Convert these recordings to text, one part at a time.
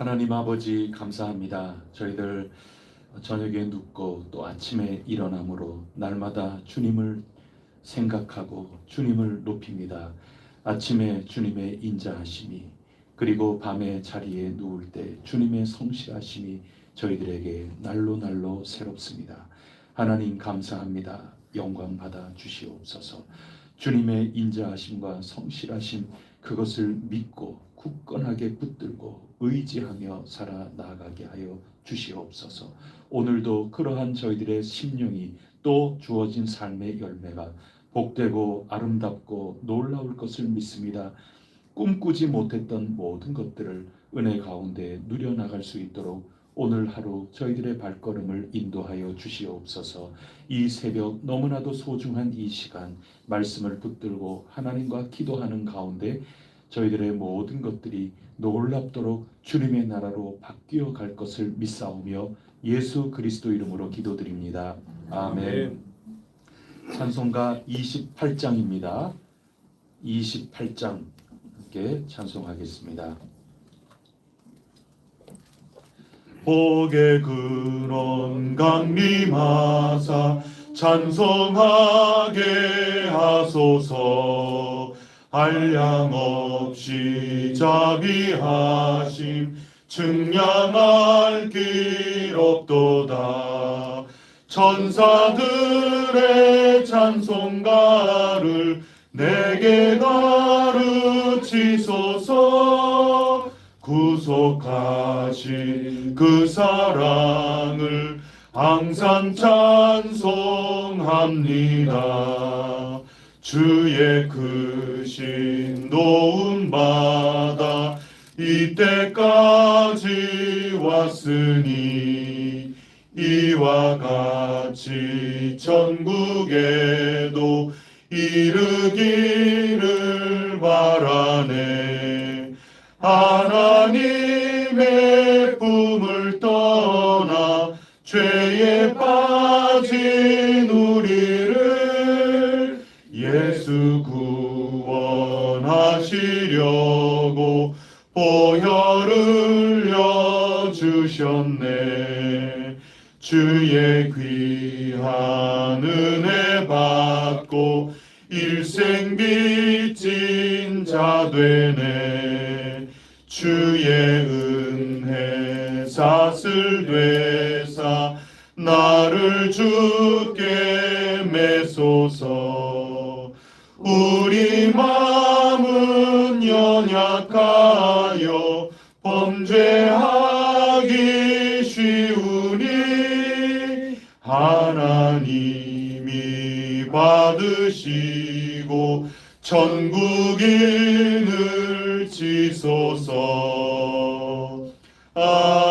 하나님 아버지 감사합니다. 저희들 저녁에 눕고 또 아침에 일어남으로 날마다 주님을 생각하고 주님을 높입니다. 아침에 주님의 인자하심이, 그리고 밤에 자리에 누울 때 주님의 성실하심이 저희들에게 날로 날로 새롭습니다. 하나님 감사합니다. 영광 받아 주시옵소서. 주님의 인자하심과 성실하심, 그것을 믿고 굳건하게 붙들고 의지하며 살아나가게 하여 주시옵소서. 오늘도 그러한 저희들의 심령이 또 주어진 삶의 열매가 복되고 아름답고 놀라울 것을 믿습니다. 꿈꾸지 못했던 모든 것들을 은혜 가운데 누려나갈 수 있도록 오늘 하루 저희들의 발걸음을 인도하여 주시옵소서. 이 새벽 너무나도 소중한 이 시간, 말씀을 붙들고 하나님과 기도하는 가운데 저희들의 모든 것들이 놀랍도록 주님의 나라로 바뀌어 갈 것을 믿사오며 예수 그리스도 이름으로 기도드립니다. 아멘. 찬송가 28장입니다. 28장 함께 찬송하겠습니다. 복의 근원 강림하사 찬송하게 하소서. 한량없이 자비하심 측량할 길 없도다. 천사들의 찬송가를 내게 가르치소서. 구속하신 그 사랑을 항상 찬송합니다. 주의 크신 도움받아 이때까지 왔으니 이와 같이 천국에도 이르기를 바라네. 하나님의 품을 떠나 죄에 빠진 우리를 예수 구원하시려고 보혈 흘려 주셨네. 주의 귀한 은혜 받고 일생 빚진 자 되네. 주의 은혜 사슬 되사 나를 주께 매소서. 우리 마음은 연약하여 범죄하기 쉬우니 하나님이 받으시고 천국인을 지소서. 아멘.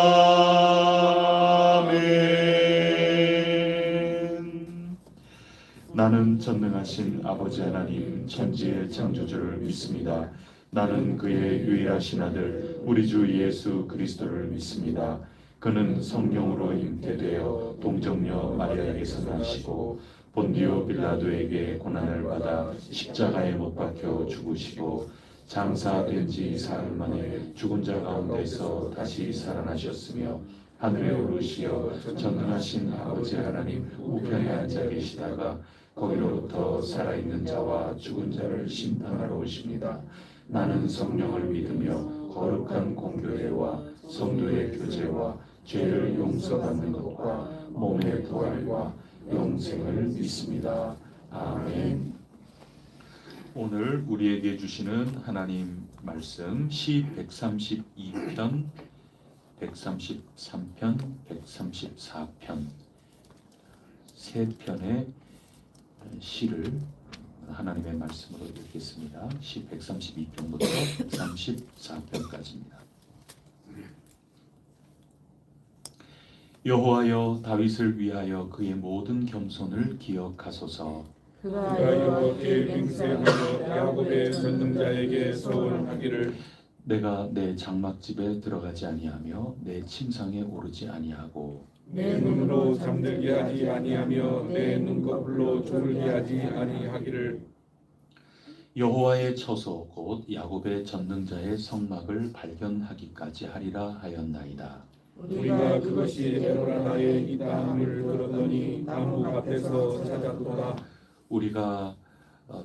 나는 전능하신 아버지 하나님 천지의 창조주를 믿습니다. 나는 그의 유일하신 아들 우리 주 예수 그리스도를 믿습니다. 그는 성령으로 잉태되어 동정녀 마리아에게서 나시고 본디오 빌라도에게 고난을 받아 십자가에 못 박혀 죽으시고 장사된 지 사흘 만에 죽은 자 가운데서 다시 살아나셨으며 하늘에 오르시어 전능하신 아버지 하나님 우편에 앉아 계시다가 거기로부터 살아있는 자와 죽은 자를 심판하러 오십니다. 나는 성령을 믿으며 거룩한 공교회와 성도의 교제와 죄를 용서받는 것과 몸의 부활과 영생을 믿습니다. 아멘. 오늘 우리에게 주시는 하나님 말씀 시 132편, 133편, 134편 세 편의 시를 하나님의 말씀으로 읽겠습니다. 시 132편부터 134편까지입니다. 여호와여 다윗을 위하여 그의 모든 겸손을 기억하소서. 그가 여호와께 맹세하여 야곱의 전능자에게 서원하기를 내가 내 장막집에 들어가지 아니하며 내 침상에 오르지 아니하고 내 눈으로 잠들게 하지 아니하며 내 눈꺼풀로 졸게 하지 아니하기를 여호와의 처소 곧 야곱의 전능자의 성막을 발견하기까지 하리라 하였나이다. 우리가 그것이 에노라나의 이담을 들었더니 나무 앞에서 찾았도다. 우리가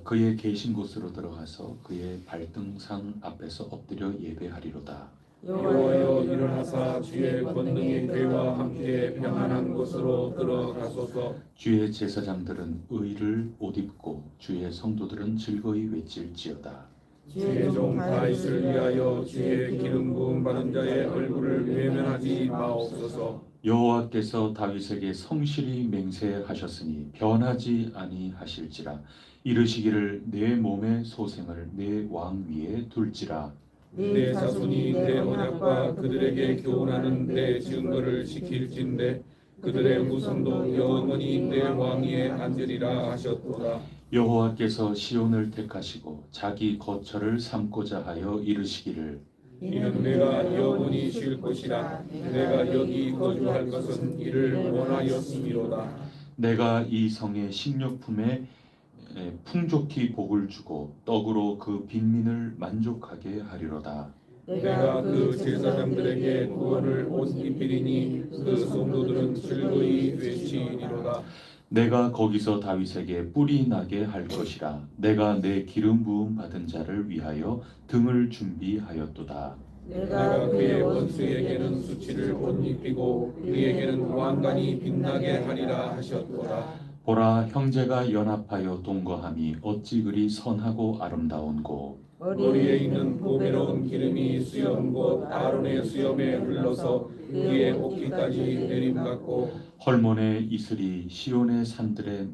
그의 계신 곳으로 들어가서 그의 발등상 앞에서 엎드려 예배하리로다. 여호와여 일어나사 주의 권능의 괴와 함께 평안한 곳으로 들어가소서. 주의 제사장들은 의를 옷 입고 주의 성도들은 즐거이 외칠지어다. 주의 종 다윗을 위하여 주의 기름 부음 받은 자의 얼굴을 외면하지 마옵소서. 여호와께서 다윗에게 성실히 맹세하셨으니 변하지 아니하실지라. 이르시기를 내 몸의 소생을 내 왕 위에 둘지라. 내 자손이 내 언약과 그들에게 교훈하는 내 증거를 지킬진대 그들의 후손도 영원히 내 왕위에 앉으리라 하셨도다. 여호와께서 시온을 택하시고 자기 거처를 삼고자 하여 이르시기를 이는 내가 영원히 쉴 곳이라. 내가 여기 거주할 것은 이를 원하였음이로다. 내가 이 성의 식료품에 풍족히 복을 주고 떡으로 그 빈민을 만족하게 하리로다. 내가 그 제사장들에게 구원을 옷 입히리니 그 성도들은 즐거이 외치리로다. 내가 거기서 다윗에게 뿔이 나게 할 것이라. 내가 내 기름 부음 받은 자를 위하여 등을 준비하였도다. 내가 그의 원수에게는 수치를 옷 입히고 그에게는 왕관이 빛나게 하리라 하셨도다. 보라, 형제가 연합하여 동거함이 어찌 그리 선하고 아름다운고. 머리에 있는 보배로운 기름이 수염 곧 아론의 수염에 흘러서 그의 옷깃까지 내림 같고 헐몬의 이슬이 시온의 산들의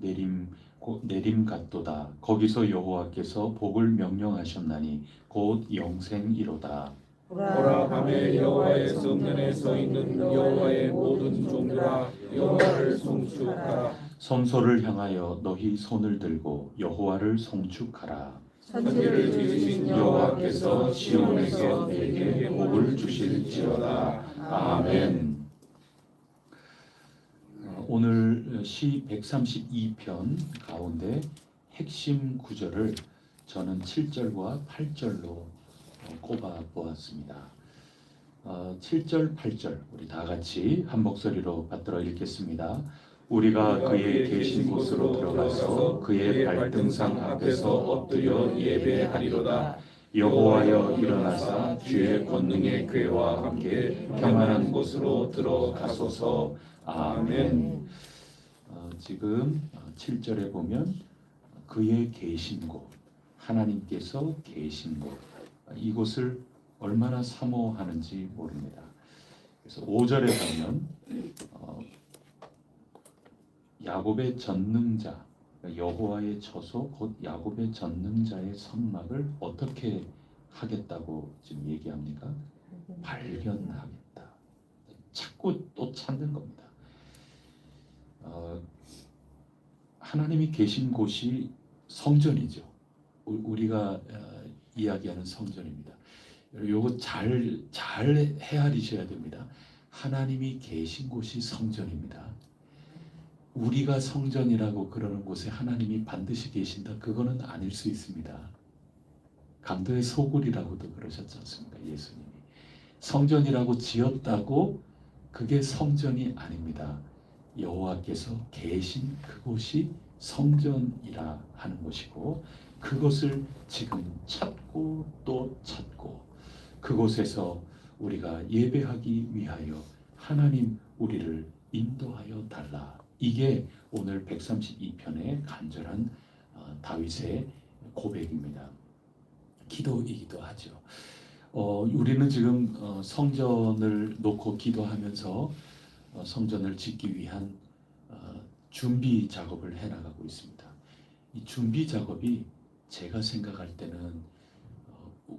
내림 같도다. 거기서 여호와께서 복을 명령하셨나니 곧 영생이로다. 보라 밤에 여호와의 성전에 서 있는 여호와의 모든 종들아 여호와를 송축하라. 성소를 향하여 너희 손을 들고 여호와를 송축하라. 천지를 지으신 여호와께서 시온에서 내게 복을 주실지어다. 아멘. 오늘 시 132편 가운데 핵심 구절을 저는 7절과 8절로 꼽아 보았습니다. 7절, 8절 우리 다 같이 한 목소리로 받들어 읽겠습니다. 우리가 그의 계신 곳으로 들어가서 그의 발등상 앞에서 엎드려 예배하리로다. 여호와여 일어나사 주의 권능의 궤와 함께 평안한 곳으로 들어가소서. 아멘. 지금 7절에 보면 그의 계신 곳, 하나님께서 계신 곳, 이곳을 얼마나 사모하는지 모릅니다. 그래서 5절에 보면 야곱의 전능자, 여호와의 처소 곧 야곱의 전능자의 성막을 어떻게 하겠다고 지금 얘기합니까? 발견하겠다. 찾고 또 찾는 겁니다. 하나님이 계신 곳이 성전이죠. 우리가 이야기하는 성전입니다. 요거 잘 헤아리셔야 됩니다. 하나님이 계신 곳이 성전입니다. 우리가 성전이라고 그러는 곳에 하나님이 반드시 계신다. 그거는 아닐 수 있습니다. 강도의 소굴이라고도 그러셨지 않습니까? 예수님이. 성전이라고 지었다고 그게 성전이 아닙니다. 여호와께서 계신 그곳이 성전이라 하는 것이고 그것을 지금 찾고 또 찾고 그곳에서 우리가 예배하기 위하여 하나님 우리를 인도하여 달라. 이게 오늘 132편의 간절한 다윗의 고백입니다. 기도이기도 하죠. 우리는 지금 성전을 놓고 기도하면서 성전을 짓기 위한 준비 작업을 해나가고 있습니다. 이 준비 작업이 제가 생각할 때는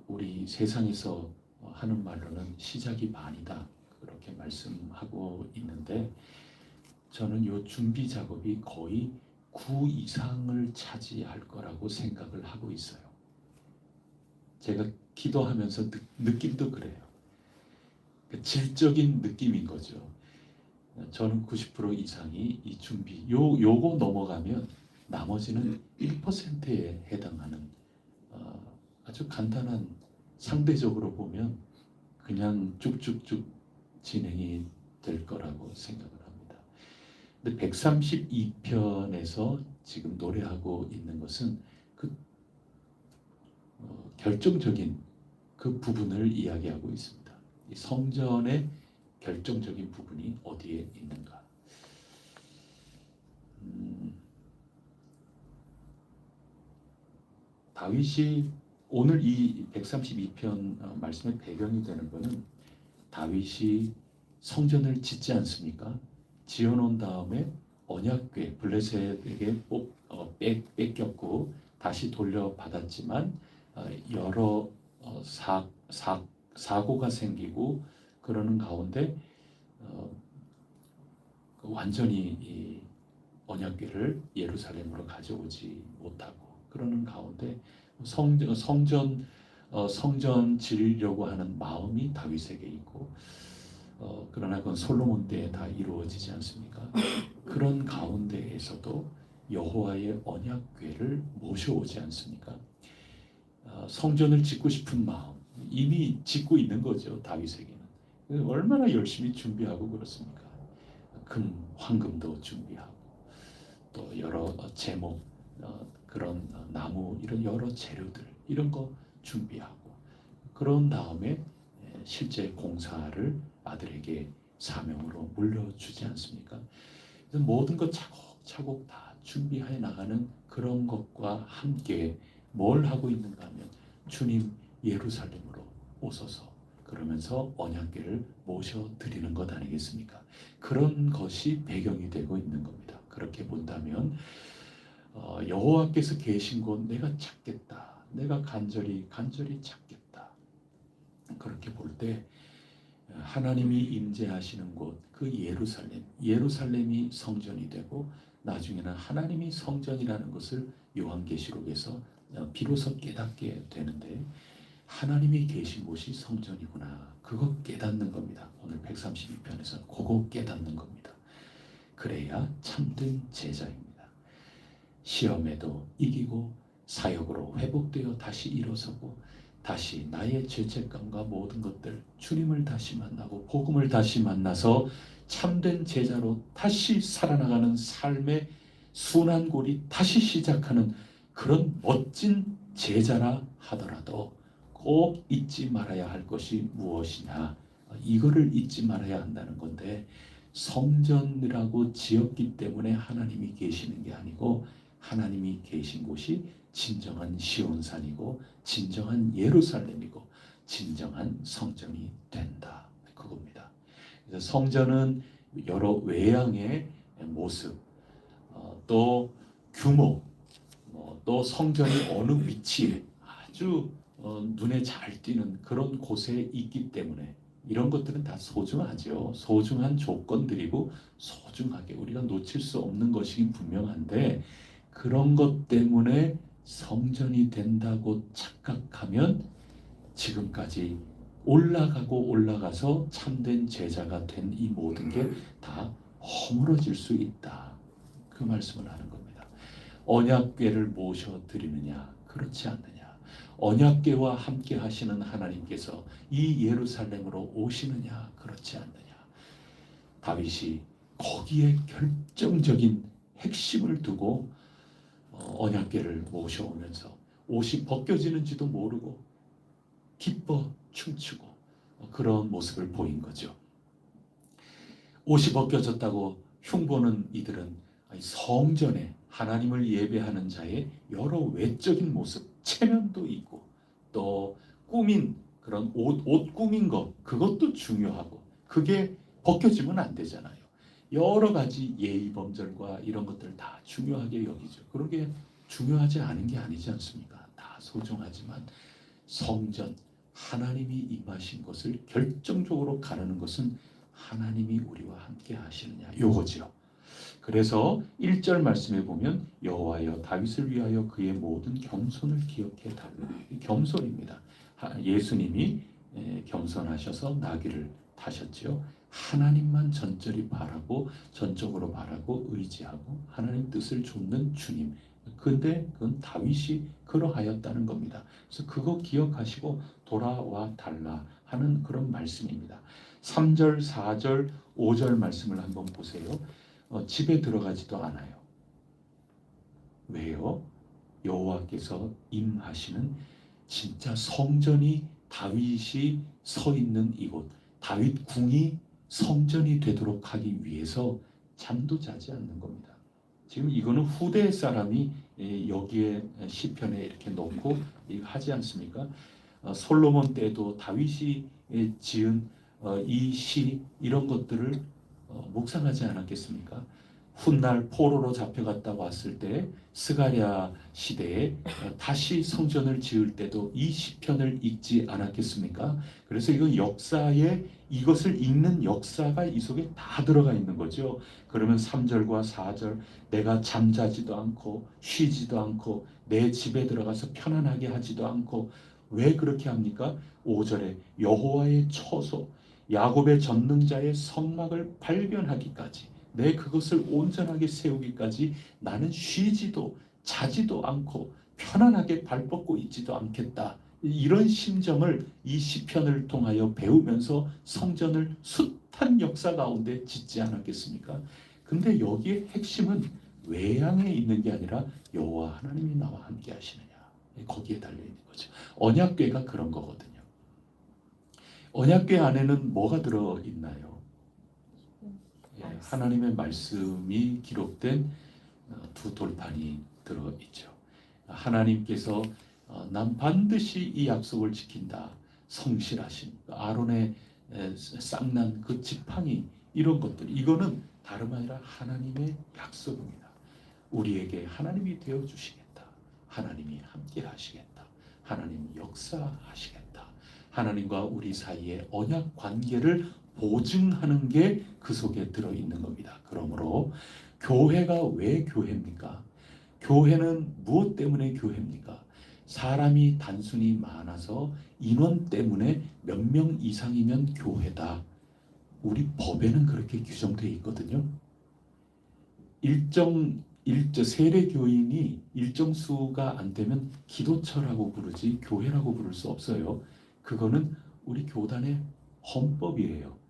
우리 세상에서 하는 말로는 시작이 반이다 그렇게 말씀하고 있는데 저는 이 준비 작업이 거의 9 이상을 차지할 거라고 생각을 하고 있어요. 제가 기도하면서 느낌도 그래요. 질적인 느낌인 거죠. 저는 90% 이상이 이 준비 요거 넘어가면 나머지는 1%에 해당하는 아주 간단한, 상대적으로 보면 그냥 쭉쭉쭉 진행이 될 거라고 생각을 합니다. 근데 132편에서 지금 노래하고 있는 것은 그 결정적인 그 부분을 이야기하고 있습니다. 이 성전의 결정적인 부분이 어디에 있는가? 다윗이 오늘 이 132편 말씀의 배경이 되는 것은 다윗이 성전을 짓지 않습니까? 지어놓은 다음에 언약궤 블레셋에게 뺏겼고 다시 돌려받았지만 여러 사고가 생기고 그러는 가운데 완전히 이 언약궤를 예루살렘으로 가져오지 못하고 그러는 가운데 성전 지으려고 하는 마음이 다윗에게 있고 그러나 그건 솔로몬 때에 다 이루어지지 않습니까? 그런 가운데에서도 여호와의 언약궤를 모셔오지 않습니까? 성전을 짓고 싶은 마음 이미 짓고 있는 거죠. 다윗에게는 얼마나 열심히 준비하고 그렇습니까? 금, 황금도 준비하고 또 여러 제목 그런 나무 이런 여러 재료들 이런 거 준비하고 그런 다음에 실제 공사를 아들에게 사명으로 물려주지 않습니까? 모든 것 차곡차곡 다 준비해 나가는 그런 것과 함께 뭘 하고 있는가 하면 주님 예루살렘으로 오소서 그러면서 언약궤를 모셔드리는 것 아니겠습니까? 그런 것이 배경이 되고 있는 겁니다. 그렇게 본다면 여호와께서 계신 곳 내가 찾겠다. 내가 간절히 찾겠다. 그렇게 볼 때 하나님이 임재하시는 곳 그 예루살렘이 성전이 되고 나중에는 하나님이 성전이라는 것을 요한계시록에서 비로소 깨닫게 되는데 하나님이 계신 곳이 성전이구나. 그거 깨닫는 겁니다. 오늘 132편에서 그거 깨닫는 겁니다. 그래야 참된 제자입니다. 시험에도 이기고 사역으로 회복되어 다시 일어서고 다시 나의 죄책감과 모든 것들 주님을 다시 만나고 복음을 다시 만나서 참된 제자로 다시 살아나가는 삶의 순환골이 다시 시작하는 그런 멋진 제자라 하더라도 꼭 잊지 말아야 할 것이 무엇이냐 이거를 잊지 말아야 한다는 건데 성전이라고 지었기 때문에 하나님이 계시는 게 아니고 하나님이 계신 곳이 진정한 시온산이고 진정한 예루살렘이고 진정한 성전이 된다. 그겁니다. 그래서 성전은 여러 외양의 모습, 또 규모, 또 성전이 어느 위치에 아주 눈에 잘 띄는 그런 곳에 있기 때문에 이런 것들은 다 소중하죠. 소중한 조건들이고 소중하게 우리가 놓칠 수 없는 것이긴 분명한데 그런 것 때문에 성전이 된다고 착각하면 지금까지 올라가서 참된 제자가 된 이 모든 게 다 허물어질 수 있다. 그 말씀을 하는 겁니다. 언약궤를 모셔드리느냐 그렇지 않느냐 언약궤와 함께 하시는 하나님께서 이 예루살렘으로 오시느냐 그렇지 않느냐 다윗이 거기에 결정적인 핵심을 두고 언약궤를 모셔오면서 옷이 벗겨지는지도 모르고 기뻐 춤추고 그런 모습을 보인 거죠. 옷이 벗겨졌다고 흉보는 이들은 성전에 하나님을 예배하는 자의 여러 외적인 모습, 체면도 있고 또 꾸민 그런 옷 꾸민 것 그것도 중요하고 그게 벗겨지면 안 되잖아요. 여러 가지 예의 범절과 이런 것들 다 중요하게 여기죠. 그런 게 중요하지 않은 게 아니지 않습니까? 다 소중하지만 성전 하나님이 임하신 것을 결정적으로 가르는 것은 하나님이 우리와 함께 하시느냐 요거죠. 그래서 1절 말씀에 보면 여호와여 다윗을 위하여 그의 모든 겸손을 기억해 달라. 겸손입니다. 예수님이 겸손하셔서 나귀를 타셨지요. 하나님만 전적으로 바라고 의지하고 하나님 뜻을 좇는 주님 근데 그건 다윗이 그러하였다는 겁니다. 그래서 그거 기억하시고 돌아와 달라 하는 그런 말씀입니다. 3절, 4절, 5절 말씀을 한번 보세요. 집에 들어가지도 않아요. 왜요? 여호와께서 임하시는 진짜 성전이 다윗이 서 있는 이곳, 다윗 궁이 성전이 되도록 하기 위해서 잠도 자지 않는 겁니다. 지금 이거는 후대 사람이 여기에 시편에 이렇게 놓고 하지 않습니까? 솔로몬 때도 다윗이 지은 이 시 이런 것들을 묵상하지 않았겠습니까? 훗날 포로로 잡혀갔다 왔을 때 스가랴 시대에 다시 성전을 지을 때도 이 시편을 읽지 않았겠습니까? 그래서 이건 역사에 이것을 읽는 역사가 이 속에 다 들어가 있는 거죠. 그러면 3절과 4절 내가 잠자지도 않고 쉬지도 않고 내 집에 들어가서 편안하게 하지도 않고 왜 그렇게 합니까? 5절에 여호와의 처소 야곱의 전능자의 성막을 발견하기까지 내 그것을 온전하게 세우기까지 나는 쉬지도 자지도 않고 편안하게 발 뻗고 있지도 않겠다. 이런 심정을 이 시편을 통하여 배우면서 성전을 숱한 역사 가운데 짓지 않았겠습니까? 근데 여기에 핵심은 외양에 있는 게 아니라 여호와 하나님이 나와 함께 하시느냐. 거기에 달려 있는 거죠. 언약궤가 그런 거거든요. 언약궤 안에는 뭐가 들어 있나요? 하나님의 말씀이 기록된 두 돌판이 들어 있죠. 하나님께서 난 반드시 이 약속을 지킨다. 성실하신 아론의 쌍난 그 지팡이 이런 것들 이거는 다름 아니라 하나님의 약속입니다. 우리에게 하나님이 되어 주시겠다. 하나님이 함께 하시겠다. 하나님이 역사하시겠다. 하나님과 우리 사이의 언약 관계를 보증하는 게 그 속에 들어있는 겁니다. 그러므로 교회가 왜 교회입니까? 교회는 무엇 때문에 교회입니까? 사람이 단순히 많아서 인원 때문에 몇 명 이상이면 교회다. 우리 법에는 그렇게 규정되어 있거든요. 세례 교인이 일정 수가 안 되면 기도처라고 부르지 교회라고 부를 수 없어요. 그거는 우리 교단의 헌법이에요.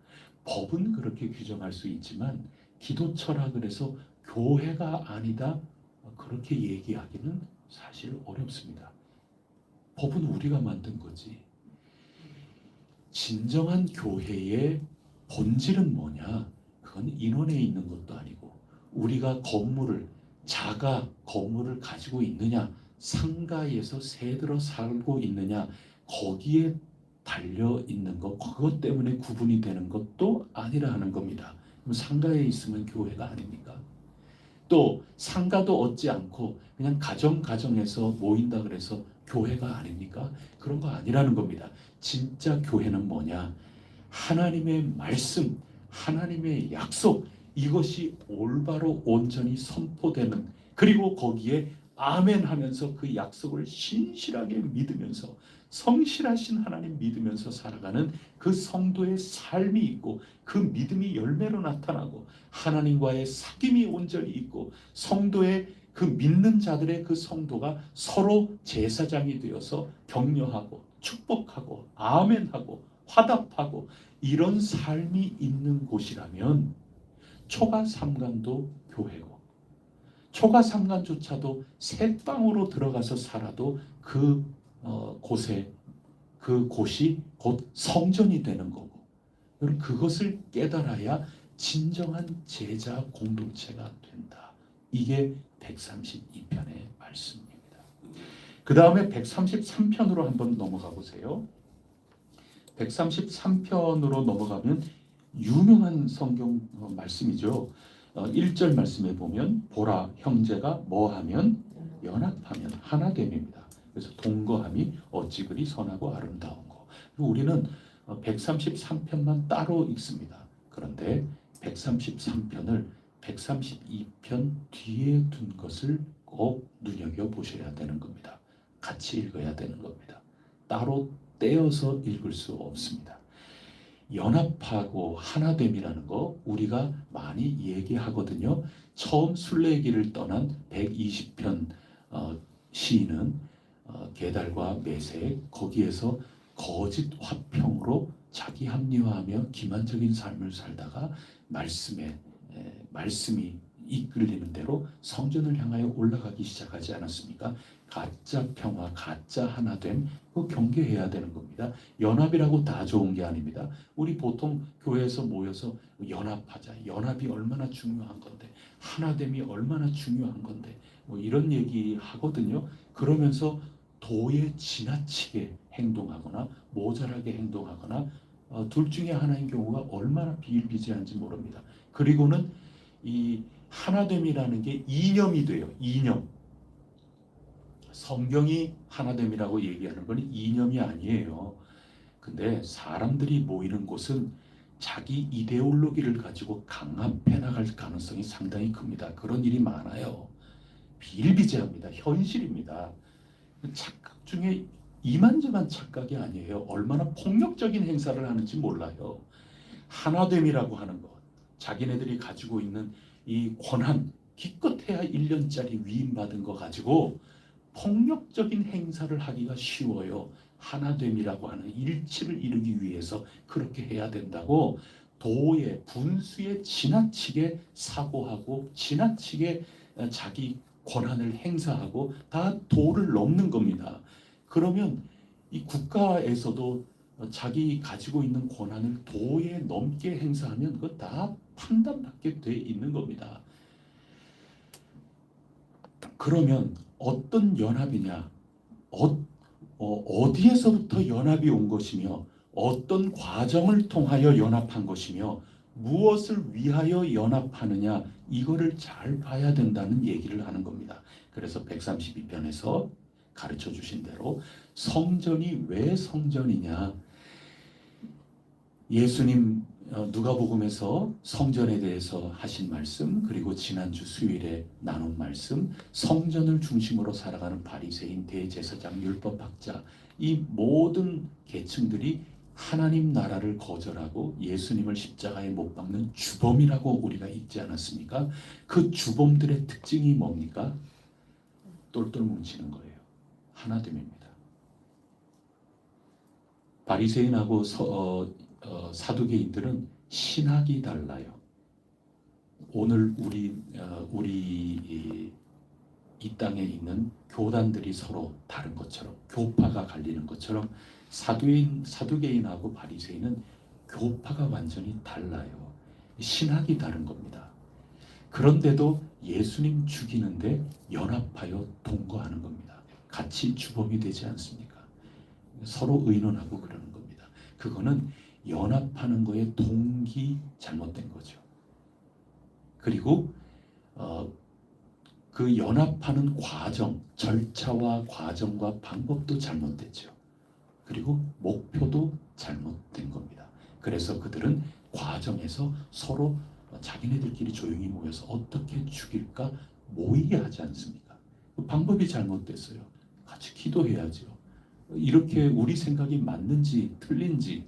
법은 그렇게 규정할 수 있지만 기도처라 그래서 교회가 아니다 그렇게 얘기하기는 사실 어렵습니다. 법은 우리가 만든 거지. 진정한 교회의 본질은 뭐냐? 그건 인원에 있는 것도 아니고 우리가 자가 건물을 가지고 있느냐 상가에서 새들어 살고 있느냐 거기에 달려 있는 것 그것 때문에 구분이 되는 것도 아니라 하는 겁니다. 그럼 상가에 있으면 교회가 아닙니까? 또 상가도 얻지 않고 그냥 가정에서 모인다 그래서 교회가 아닙니까? 그런 거 아니라는 겁니다. 진짜 교회는 뭐냐? 하나님의 말씀, 하나님의 약속 이것이 올바로 온전히 선포되는 그리고 거기에 아멘 하면서 그 약속을 신실하게 믿으면서 성실하신 하나님 믿으면서 살아가는 그 성도의 삶이 있고 그 믿음이 열매로 나타나고 하나님과의 사귐이 온전히 있고 성도의 그 믿는 자들의 그 성도가 서로 제사장이 되어서 격려하고 축복하고 아멘하고 화답하고 이런 삶이 있는 곳이라면 초가 삼간도 교회고 초가 삼간조차도 새방으로 들어가서 살아도 그곳이 곧 성전이 되는 거고 여러분 그것을 깨달아야 진정한 제자 공동체가 된다. 이게 132편의 말씀입니다. 그 다음에 133편으로 한번 넘어가 보세요. 133편으로 넘어가면 유명한 성경 말씀이죠. 1절 말씀에 보면 보라 형제가 뭐하면 연합하면 하나됨입니다. 그래서 동거함이 어찌 그리 선하고 아름다운 거. 우리는 133편만 따로 읽습니다. 그런데 133편을 132편 뒤에 둔 것을 꼭 눈여겨보셔야 되는 겁니다. 같이 읽어야 되는 겁니다. 따로 떼어서 읽을 수 없습니다. 연합하고 하나됨이라는 거 우리가 많이 얘기하거든요. 처음 순례길을 떠난 120편 시인은 게달과 메색 거기에서 거짓 화평으로 자기 합리화하며 기만적인 삶을 살다가 말씀이 이끌리는 대로 성전을 향하여 올라가기 시작하지 않았습니까? 가짜 평화, 가짜 하나됨, 그 경계해야 되는 겁니다. 연합이라고 다 좋은 게 아닙니다. 우리 보통 교회에서 모여서 연합하자, 연합이 얼마나 중요한 건데, 하나됨이 얼마나 중요한 건데, 뭐 이런 얘기 하거든요. 그러면서 도에 지나치게 행동하거나 모자라게 행동하거나 둘 중에 하나인 경우가 얼마나 비일비재한지 모릅니다. 그리고는 이 하나됨이라는 게 이념이 돼요. 이념. 성경이 하나됨이라고 얘기하는 건 이념이 아니에요. 근데 사람들이 모이는 곳은 자기 이데올로기를 가지고 강압해 나갈 가능성이 상당히 큽니다. 그런 일이 많아요. 비일비재합니다. 현실입니다. 착각 중에 이만저만 착각이 아니에요. 얼마나 폭력적인 행사를 하는지 몰라요. 하나됨이라고 하는 것, 자기네들이 가지고 있는 이 권한, 기껏해야 1년짜리 위임받은 거 가지고 폭력적인 행사를 하기가 쉬워요. 하나됨이라고 하는 일치를 이루기 위해서 그렇게 해야 된다고 도의 분수에 지나치게 사고하고 지나치게 자기 권한을 행사하고 다 도를 넘는 겁니다. 그러면 이 국가에서도 자기 가지고 있는 권한을 도에 넘게 행사하면 그거 다 판단받게 돼 있는 겁니다. 그러면 어떤 연합이냐? 어디에서부터 연합이 온 것이며 어떤 과정을 통하여 연합한 것이며 무엇을 위하여 연합하느냐 이거를 잘 봐야 된다는 얘기를 하는 겁니다. 그래서 132편에서 가르쳐 주신 대로 성전이 왜 성전이냐? 예수님 누가복음에서 성전에 대해서 하신 말씀, 그리고 지난주 수요일에 나눈 말씀, 성전을 중심으로 살아가는 바리새인, 대제사장, 율법학자, 이 모든 계층들이 하나님 나라를 거절하고 예수님을 십자가에 못 박는 주범이라고 우리가 읽지 않았습니까? 그 주범들의 특징이 뭡니까? 똘똘 뭉치는 거예요. 하나됨입니다. 바리새인하고 사두개인들은 신학이 달라요. 오늘 우리 이 땅에 있는 교단들이 서로 다른 것처럼, 교파가 갈리는 것처럼 사두개인하고 바리새인은 교파가 완전히 달라요. 신학이 다른 겁니다. 그런데도 예수님 죽이는데 연합하여 동거하는 겁니다. 같이 주범이 되지 않습니까? 서로 의논하고 그러는 겁니다. 그거는 연합하는 거에 동기 잘못된 거죠. 그리고 그 연합하는 과정, 절차와 과정과 방법도 잘못됐죠. 그리고 목표도 잘못된 겁니다. 그래서 그들은 과정에서 서로 자기네들끼리 조용히 모여서 어떻게 죽일까 모이게 하지 않습니까? 그 방법이 잘못됐어요. 같이 기도해야죠. 이렇게 우리 생각이 맞는지 틀린지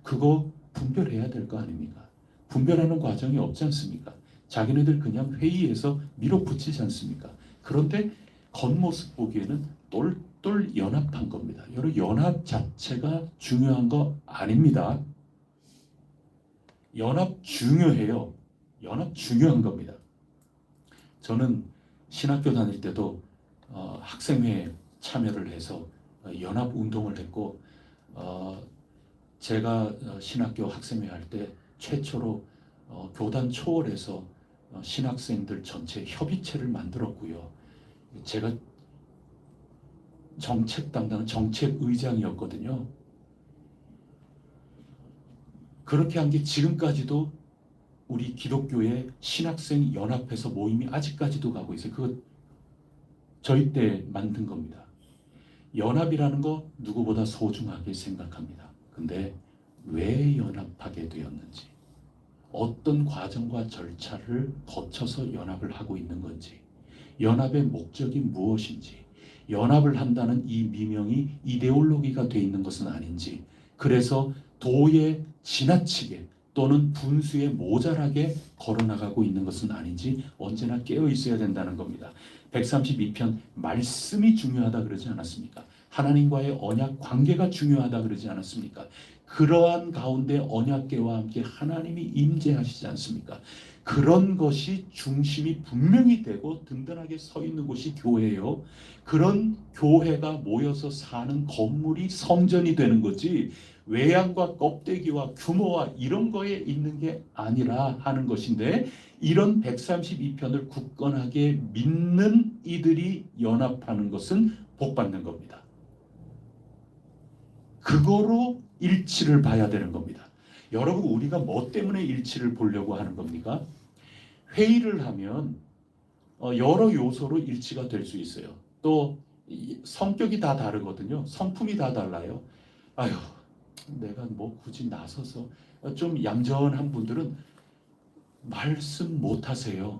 그거 분별해야 될 거 아닙니까? 분별하는 과정이 없지 않습니까? 자기네들 그냥 회의에서 밀어붙이지 않습니까? 그런데 겉모습 보기에는 똘똘 연합한 겁니다. 여러분, 연합 자체가 중요한 거 아닙니다. 연합 중요해요. 연합 중요한 겁니다. 저는 신학교 다닐 때도 학생회에 참여를 해서 연합 운동을 했고 제가 신학교 학생회 할 때 최초로 교단 초월해서 신학생들 전체 협의체를 만들었고요. 제가 정책 담당 정책의장이었거든요. 그렇게 한 게 지금까지도 우리 기독교의 신학생 연합해서 모임이 아직까지도 가고 있어요. 그거 저희 때 만든 겁니다. 연합이라는 거 누구보다 소중하게 생각합니다. 근데 왜 연합하게 되었는지, 어떤 과정과 절차를 거쳐서 연합을 하고 있는 건지, 연합의 목적이 무엇인지, 연합을 한다는 이 미명이 이데올로기가 돼 있는 것은 아닌지, 그래서 도에 지나치게 또는 분수에 모자라게 걸어나가고 있는 것은 아닌지 언제나 깨어 있어야 된다는 겁니다. 132편 말씀이 중요하다 그러지 않았습니까? 하나님과의 언약 관계가 중요하다 그러지 않았습니까? 그러한 가운데 언약궤와 함께 하나님이 임재하시지 않습니까? 그런 것이 중심이 분명히 되고 든든하게 서 있는 곳이 교회예요. 그런 교회가 모여서 사는 건물이 성전이 되는 거지, 외양과 껍데기와 규모와 이런 거에 있는 게 아니라 하는 것인데, 이런 132편을 굳건하게 믿는 이들이 연합하는 것은 복받는 겁니다. 그거로 일치를 봐야 되는 겁니다. 여러분, 우리가 뭐 때문에 일치를 보려고 하는 겁니까? 회의를 하면 여러 요소로 일치가 될 수 있어요. 또 성격이 다 다르거든요. 성품이 다 달라요. 아유, 내가 뭐 굳이 나서서, 좀 얌전한 분들은 말씀 못 하세요.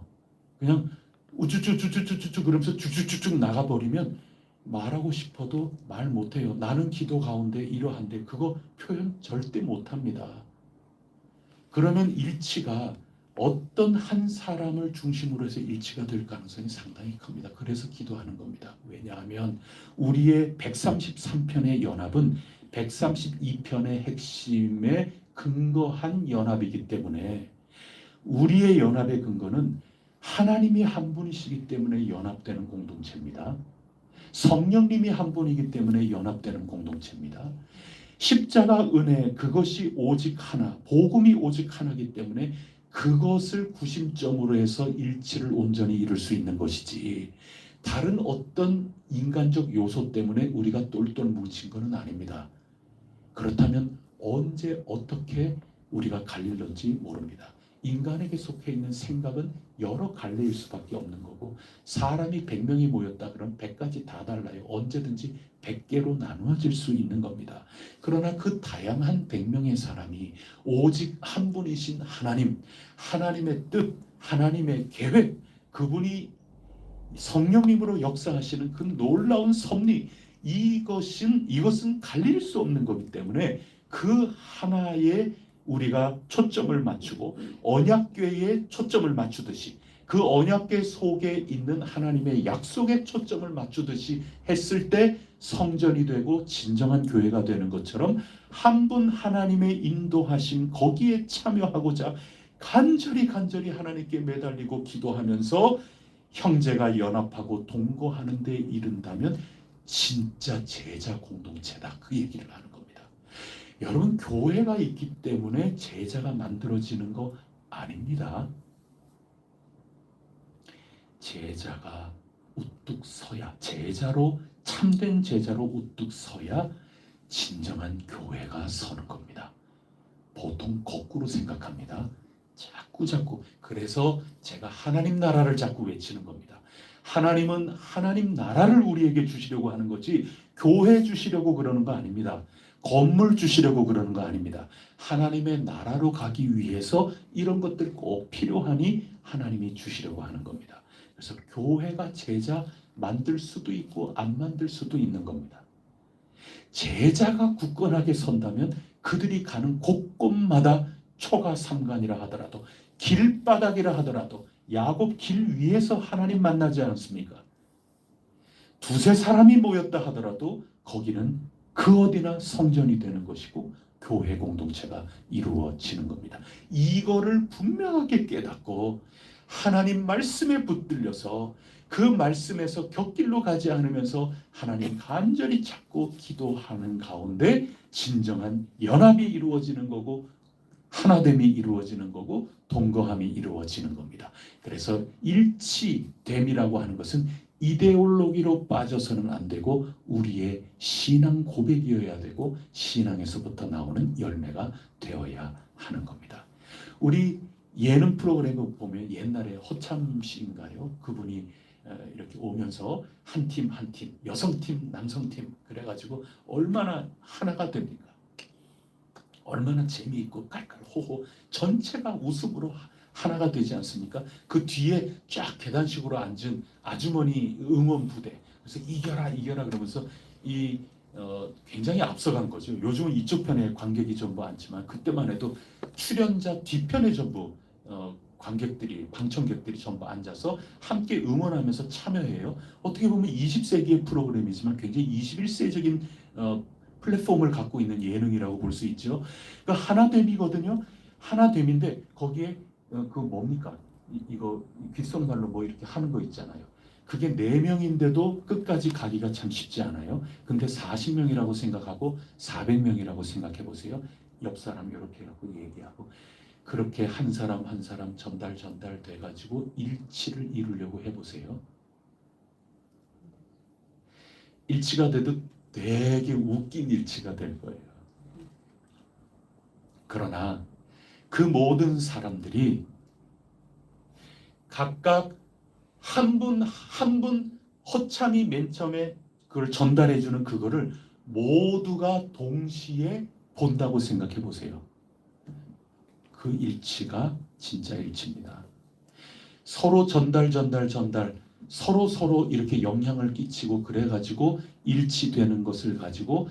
그냥 우쭈쭈쭈쭈쭈쭈 그러면서 쭉쭉쭉쭉 나가버리면 말하고 싶어도 말 못해요. 나는 기도 가운데 이러한데 그거 표현 절대 못합니다. 그러면 일치가 어떤 한 사람을 중심으로 해서 일치가 될 가능성이 상당히 큽니다. 그래서 기도하는 겁니다. 왜냐하면 우리의 133편의 연합은 132편의 핵심에 근거한 연합이기 때문에, 우리의 연합의 근거는 하나님이 한 분이시기 때문에 연합되는 공동체입니다. 성령님이 한 분이기 때문에 연합되는 공동체입니다. 십자가 은혜, 그것이 오직 하나, 복음이 오직 하나이기 때문에 그것을 구심점으로 해서 일치를 온전히 이룰 수 있는 것이지, 다른 어떤 인간적 요소 때문에 우리가 똘똘 뭉친 것은 아닙니다. 그렇다면 언제 어떻게 우리가 갈릴런지 모릅니다. 인간에게 속해 있는 생각은 여러 갈래일 수밖에 없는 거고, 사람이 100명이 모였다 그러면 100가지 다 달라요. 언제든지 100개로 나누어질 수 있는 겁니다. 그러나 그 다양한 100명의 사람이 오직 한 분이신 하나님, 하나님의 뜻, 하나님의 계획, 그분이 성령님으로 역사하시는 그 놀라운 섭리, 이것은 갈릴 수 없는 거기 때문에 그 하나의 우리가 초점을 맞추고, 언약궤에 초점을 맞추듯이, 그 언약궤 속에 있는 하나님의 약속에 초점을 맞추듯이 했을 때 성전이 되고 진정한 교회가 되는 것처럼, 한 분 하나님의 인도하심 거기에 참여하고자 간절히 하나님께 매달리고 기도하면서 형제가 연합하고 동거하는 데 이른다면 진짜 제자 공동체다, 그 얘기를 하는 겁니다. 여러분, 교회가 있기 때문에 제자가 만들어지는 거 아닙니다. 제자가 우뚝 서야, 참된 제자로 우뚝 서야 진정한 교회가 서는 겁니다. 보통 거꾸로 생각합니다. 자꾸. 그래서 제가 하나님 나라를 자꾸 외치는 겁니다. 하나님은 하나님 나라를 우리에게 주시려고 하는 거지, 교회 주시려고 그러는 거 아닙니다. 건물 주시려고 그러는 거 아닙니다. 하나님의 나라로 가기 위해서 이런 것들 꼭 필요하니 하나님이 주시려고 하는 겁니다. 그래서 교회가 제자 만들 수도 있고 안 만들 수도 있는 겁니다. 제자가 굳건하게 선다면 그들이 가는 곳곳마다 초가 삼간이라 하더라도, 길바닥이라 하더라도, 야곱 길 위에서 하나님 만나지 않습니까? 두세 사람이 모였다 하더라도 거기는 그 어디나 성전이 되는 것이고 교회 공동체가 이루어지는 겁니다. 이거를 분명하게 깨닫고 하나님 말씀에 붙들려서 그 말씀에서 곁길로 가지 않으면서 하나님 간절히 찾고 기도하는 가운데 진정한 연합이 이루어지는 거고, 하나됨이 이루어지는 거고, 동거함이 이루어지는 겁니다. 그래서 일치됨이라고 하는 것은 이데올로기로 빠져서는 안 되고 우리의 신앙 고백이어야 되고, 신앙에서부터 나오는 열매가 되어야 하는 겁니다. 우리 예능 프로그램을 보면 옛날에 허참 씨인가요? 그분이 이렇게 오면서 한 팀, 여성팀, 남성팀 그래가지고 얼마나 하나가 됩니까? 얼마나 재미있고 깔깔호호 전체가 웃음으로 하나가 되지 않습니까? 그 뒤에 쫙 계단식으로 앉은 아주머니 응원 부대, 그래서 이겨라 그러면서 이 굉장히 앞서간 거죠. 요즘은 이쪽 편에 관객이 전부 앉지만 그때만 해도 출연자 뒤편에 전부 관객들이 방청객들이 전부 앉아서 함께 응원하면서 참여해요. 어떻게 보면 20세기의 프로그램이지만 굉장히 21세적인 플랫폼을 갖고 있는 예능이라고 볼 수 있죠. 그러니까 하나됨이거든요. 하나됨인데 거기에 그 뭡니까? 이거 귓속말로 뭐 이렇게 하는 거 있잖아요. 그게 4명인데도 끝까지 가기가 참 쉽지 않아요. 근데 40명이라고 생각하고 400명이라고 생각해 보세요. 옆 사람 이렇게 해갖고 얘기하고 그렇게 한 사람 한 사람 전달 돼가지고 일치를 이루려고 해보세요. 일치가 돼도 되게 웃긴 일치가 될 거예요. 그러나 그 모든 사람들이 각각 한 분 한 분 허참히 맨 처음에 그걸 전달해 주는 그거를 모두가 동시에 본다고 생각해 보세요. 그 일치가 진짜 일치입니다. 서로 전달 서로 이렇게 영향을 끼치고 그래가지고 일치되는 것을 가지고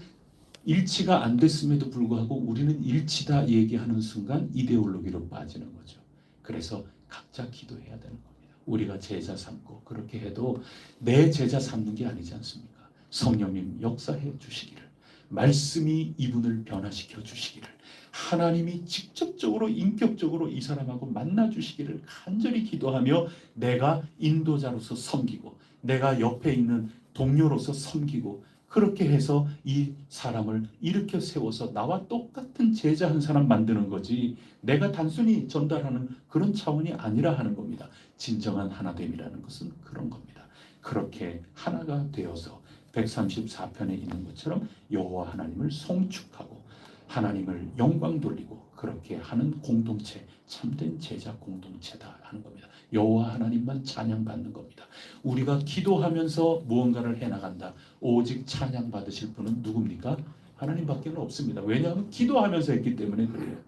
일치가 안 됐음에도 불구하고 우리는 일치다 얘기하는 순간 이데올로기로 빠지는 거죠. 그래서 각자 기도해야 되는 겁니다. 우리가 제자 삼고 그렇게 해도 내 제자 삼는 게 아니지 않습니까? 성령님 역사해 주시기를, 말씀이 이분을 변화시켜 주시기를, 하나님이 직접적으로 인격적으로 이 사람하고 만나 주시기를 간절히 기도하며 내가 인도자로서 섬기고 내가 옆에 있는 동료로서 섬기고 그렇게 해서 이 사람을 일으켜 세워서 나와 똑같은 제자 한 사람 만드는 거지 내가 단순히 전달하는 그런 차원이 아니라 하는 겁니다. 진정한 하나됨이라는 것은 그런 겁니다. 그렇게 하나가 되어서 134편에 있는 것처럼 여호와 하나님을 송축하고 하나님을 영광 돌리고 그렇게 하는 공동체, 참된 제자 공동체다 하는 겁니다. 여호와 하나님만 찬양받는 겁니다. 우리가 기도하면서 무언가를 해나간다. 오직 찬양받으실 분은 누굽니까? 하나님밖에 없습니다. 왜냐하면 기도하면서 했기 때문에 그래요.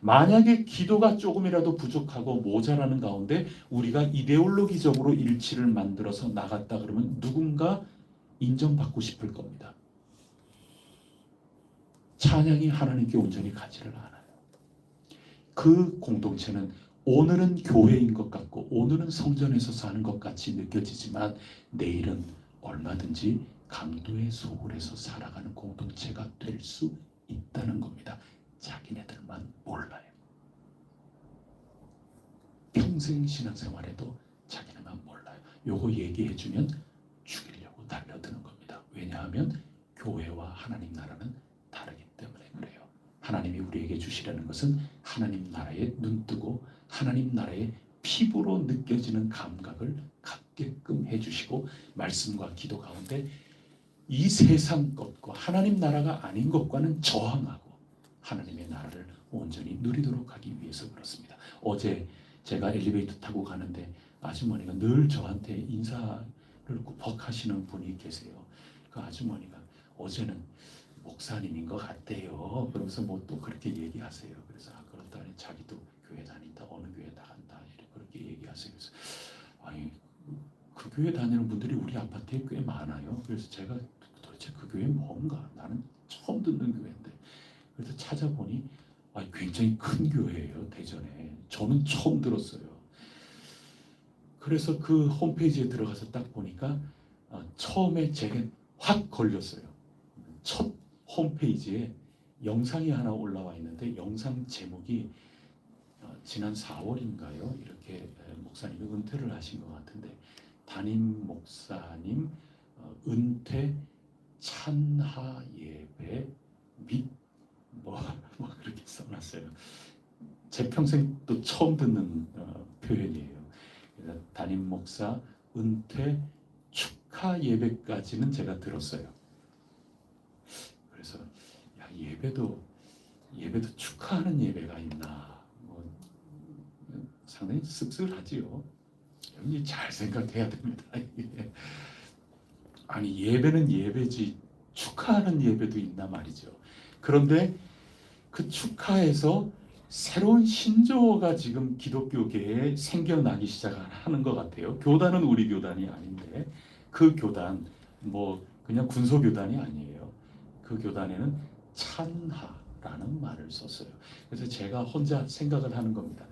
만약에 기도가 조금이라도 부족하고 모자라는 가운데 우리가 이데올로기적으로 일치를 만들어서 나갔다 그러면 누군가 인정받고 싶을 겁니다. 찬양이 하나님께 온전히 가지를 않아요. 그 공동체는 오늘은 교회인 것 같고 오늘은 성전에서 사는 것 같이 느껴지지만 내일은 얼마든지 강도의 소굴에서 살아가는 공동체가 될 수 있다는 겁니다. 자기네들만 몰라요. 평생 신앙생활에도 자기네만 몰라요. 요거 얘기해주면 죽이려고 달려드는 겁니다. 왜냐하면 교회와 하나님 나라는 다르기 때문에 그래요. 하나님이 우리에게 주시려는 것은 하나님 나라에 눈뜨고 하나님 나라의 피부로 느껴지는 감각을 갖게끔 해주시고 말씀과 기도 가운데 이 세상 것과 하나님 나라가 아닌 것과는 저항하고 하나님의 나라를 온전히 누리도록 하기 위해서 그렇습니다. 어제 제가 엘리베이터 타고 가는데 아주머니가 늘 저한테 인사를 꾹 하시는 분이 계세요. 그 아주머니가 어제는 목사님인 것 같대요. 그러면서 뭐 또 그렇게 얘기하세요. 그래서 그렇다니 자기도 교회 다닌다. 어느 교회 나간다. 그렇게 얘기하세요. 그래서 아니 그 교회 다니는 분들이 우리 아파트에 꽤 많아요. 그래서 제가 도대체 그 교회 뭔가 나는 처음 듣는 교회인데 그래서 찾아보니 굉장히 큰 교회예요. 대전에. 저는 처음 들었어요. 그래서 그 홈페이지에 들어가서 딱 보니까 처음에 제게 확 걸렸어요. 첫 홈페이지에 영상이 하나 올라와 있는데 영상 제목이 지난 4월인가요? 이렇게 목사님이 은퇴를 하신 것 같은데 담임 목사님 은퇴 찬하 예배 및 뭐 그렇게 써놨어요. 제 평생 또 처음 듣는 표현이에요. 그래서 담임 목사 은퇴 축하 예배까지는 제가 들었어요. 그래서 야, 예배도 축하하는 예배가 있나? 뭐, 상당히 씁쓸하지요. 여러분이 잘 생각해야 됩니다. 아니 예배는 예배지 축하하는 예배도 있나 말이죠. 그런데 그 축하에서 새로운 신조어가 지금 기독교계에 생겨나기 시작하는 것 같아요. 교단은 우리 교단이 아닌데 그 교단 뭐 그냥 군소교단이 아니에요. 그 교단에는 찬하라는 말을 썼어요. 그래서 제가 혼자 생각을 하는 겁니다.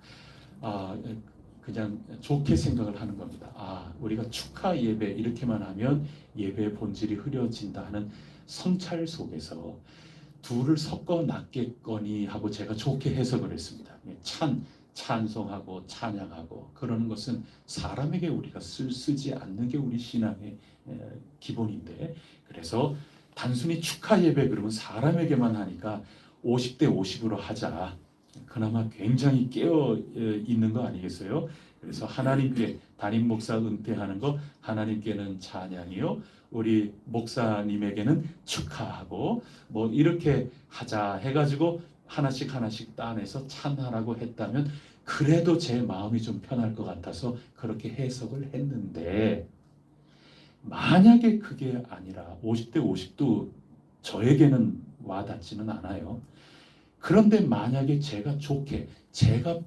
그냥 좋게 생각을 하는 겁니다. 우리가 축하 예배 이렇게만 하면 예배의 본질이 흐려진다 하는 성찰 속에서 둘을 섞어 놨겠거니 하고 제가 좋게 해석을 했습니다. 찬송하고 찬양하고 그러는 것은 사람에게 우리가 쓰지 않는 게 우리 신앙의 기본인데, 그래서 단순히 축하 예배 그러면 사람에게만 하니까 50대 50으로 하자. 그나마 굉장히 깨어 있는 거 아니겠어요? 그래서 하나님께 담임 목사 은퇴하는 거 하나님께는 찬양이요, 우리 목사님에게는 축하하고 뭐 이렇게 하자 해가지고 하나씩 따내서 찬하라고 했다면 그래도 제 마음이 좀 편할 것 같아서 그렇게 해석을 했는데, 만약에 그게 아니라 50대 50도 저에게는 와닿지는 않아요. 그런데 만약에 제가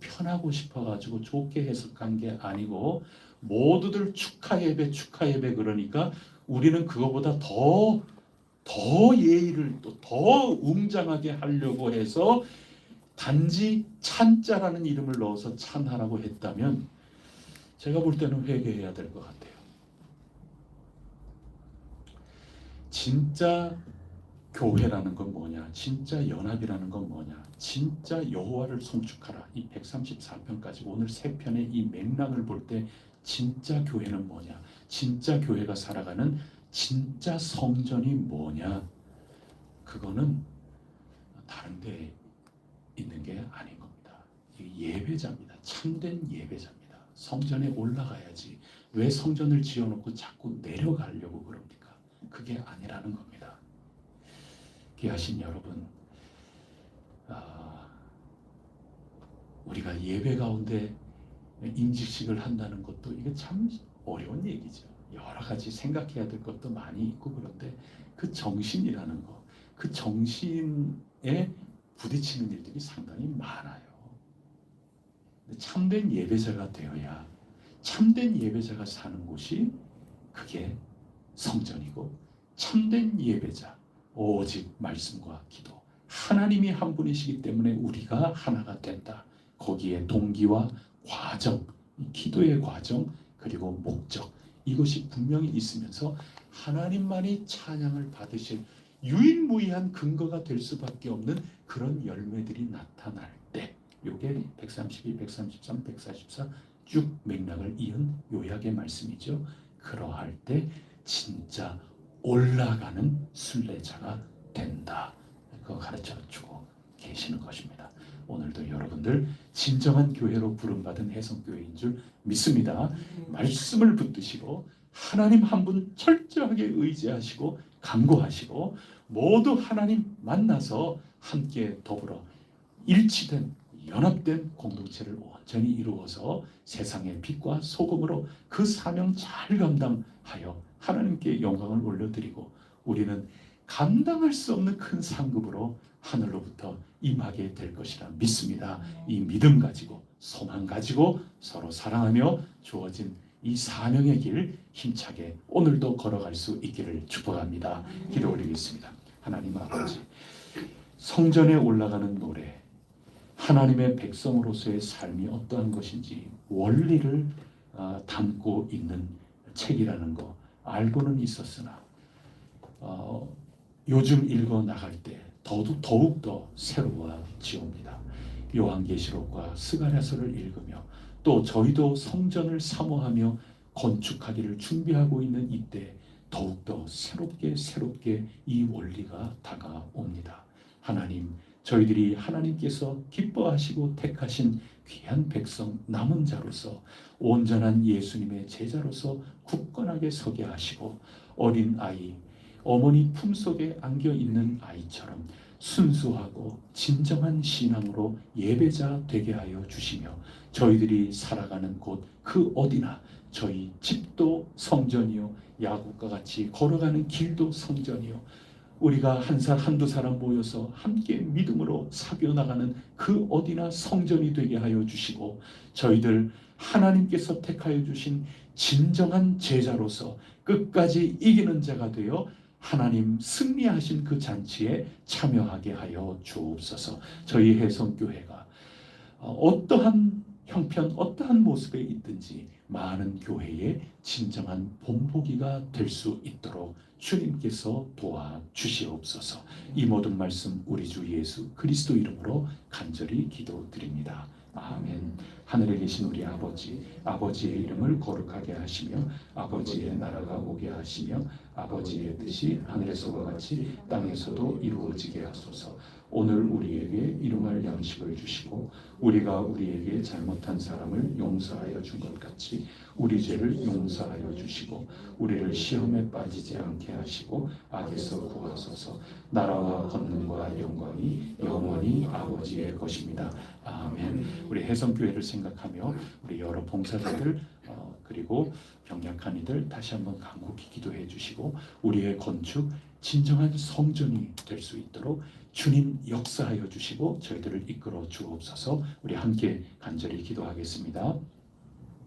편하고 싶어가지고 좋게 해석한 게 아니고 모두들 축하 예배 그러니까 우리는 그거보다 더 예의를 또 더 웅장하게 하려고 해서 단지 찬자라는 이름을 넣어서 찬하라고 했다면 제가 볼 때는 회개해야 될 것 같아요. 진짜 교회라는 건 뭐냐? 진짜 연합이라는 건 뭐냐? 진짜 여호와를 송축하라. 이 134편까지 오늘 세 편의 이 맥락을 볼 때 진짜 교회는 뭐냐? 진짜 교회가 살아가는 진짜 성전이 뭐냐? 그거는 다른 데 있는 게 아닌 겁니다. 예배자입니다. 참된 예배자입니다. 성전에 올라가야지. 왜 성전을 지어놓고 자꾸 내려가려고 그럽니까? 그게 아니라는 겁니다. 귀하신 여러분, 우리가 예배 가운데 인직식을 한다는 것도 이게 참 어려운 얘기죠. 여러 가지 생각해야 될 것도 많이 있고, 그런데 그 정신이라는 거, 그 정신에 부딪히는 일들이 상당히 많아요. 참된 예배자가 되어야, 참된 예배자가 사는 곳이 그게 성전이고, 참된 예배자, 오직 말씀과 기도, 하나님이 한 분이시기 때문에 우리가 하나가 된다. 거기에 동기와 과정, 기도의 과정, 그리고 목적, 이것이 분명히 있으면서 하나님만이 찬양을 받으실 유일무이한 근거가 될 수밖에 없는 그런 열매들이 나타날 때, 요게 132, 133, 144 쭉 맥락을 이은 요약의 말씀이죠. 그러할 때 진짜 올라가는 순례자가 된다. 그거 가르쳐주고 계시는 것입니다. 오늘도 여러분들 진정한 교회로 부름받은 혜성교회인 줄 믿습니다. 말씀을 붙드시고 하나님 한 분 철저하게 의지하시고 간구하시고 모두 하나님 만나서 함께 더불어 일치된 연합된 공동체를 온전히 이루어서 세상의 빛과 소금으로 그 사명 잘 감당하여 하나님께 영광을 올려드리고 우리는 감당할 수 없는 큰 상급으로 하늘로부터 임하게 될 것이라 믿습니다. 이 믿음 가지고 소망 가지고 서로 사랑하며 주어진 이 사명의 길 힘차게 오늘도 걸어갈 수 있기를 축복합니다. 기도 올리겠습니다. 하나님 아버지, 성전에 올라가는 노래, 하나님의 백성으로서의 삶이 어떠한 것인지 원리를 담고 있는 책이라는 거 알고는 있었으나 요즘 읽어 나갈 때 더욱더 새로워지옵니다. 요한계시록과 스가랴서를 읽으며 또 저희도 성전을 사모하며 건축하기를 준비하고 있는 이때 더욱더 새롭게 이 원리가 다가옵니다. 하나님, 저희들이 하나님께서 기뻐하시고 택하신 귀한 백성 남은 자로서 온전한 예수님의 제자로서 굳건하게 서게 하시고 어린 아이, 어머니 품속에 안겨있는 아이처럼 순수하고 진정한 신앙으로 예배자 되게 하여 주시며 저희들이 살아가는 곳 그 어디나 저희 집도 성전이요 야곱과 같이 걸어가는 길도 성전이요 우리가 한두 사람 모여서 함께 믿음으로 사겨 나가는 그 어디나 성전이 되게 하여 주시고 저희들 하나님께서 택하여 주신 진정한 제자로서 끝까지 이기는 자가 되어 하나님 승리하신 그 잔치에 참여하게 하여 주옵소서. 저희 혜성교회가 어떠한 형편, 어떠한 모습에 있든지 많은 교회의 진정한 본보기가 될 수 있도록 주님께서 도와주시옵소서. 이 모든 말씀 우리 주 예수 그리스도 이름으로 간절히 기도드립니다. 아멘. 하늘에 계신 우리 아버지, 아버지의 이름을 거룩하게 하시며 아버지의 나라가 오게 하시며 아버지의 뜻이 하늘에서와 같이 땅에서도 이루어지게 하소서. 오늘 우리에게 일용할 양식을 주시고 우리가 우리에게 잘못한 사람을 용서하여 준 것 같이 우리 죄를 용서하여 주시고 우리를 시험에 빠지지 않게 하시고 악에서 구하소서. 나라와 권능과 영광이 영원히 아버지의 것입니다. 아멘. 우리 혜성교회를 생각하며 우리 여러 봉사자들 그리고 병약한 이들 다시 한번 간곡히 기도해 주시고 우리의 건축 진정한 성전이 될 수 있도록 주님 역사하여 주시고 저희들을 이끌어 주옵소서. 우리 함께 간절히 기도하겠습니다.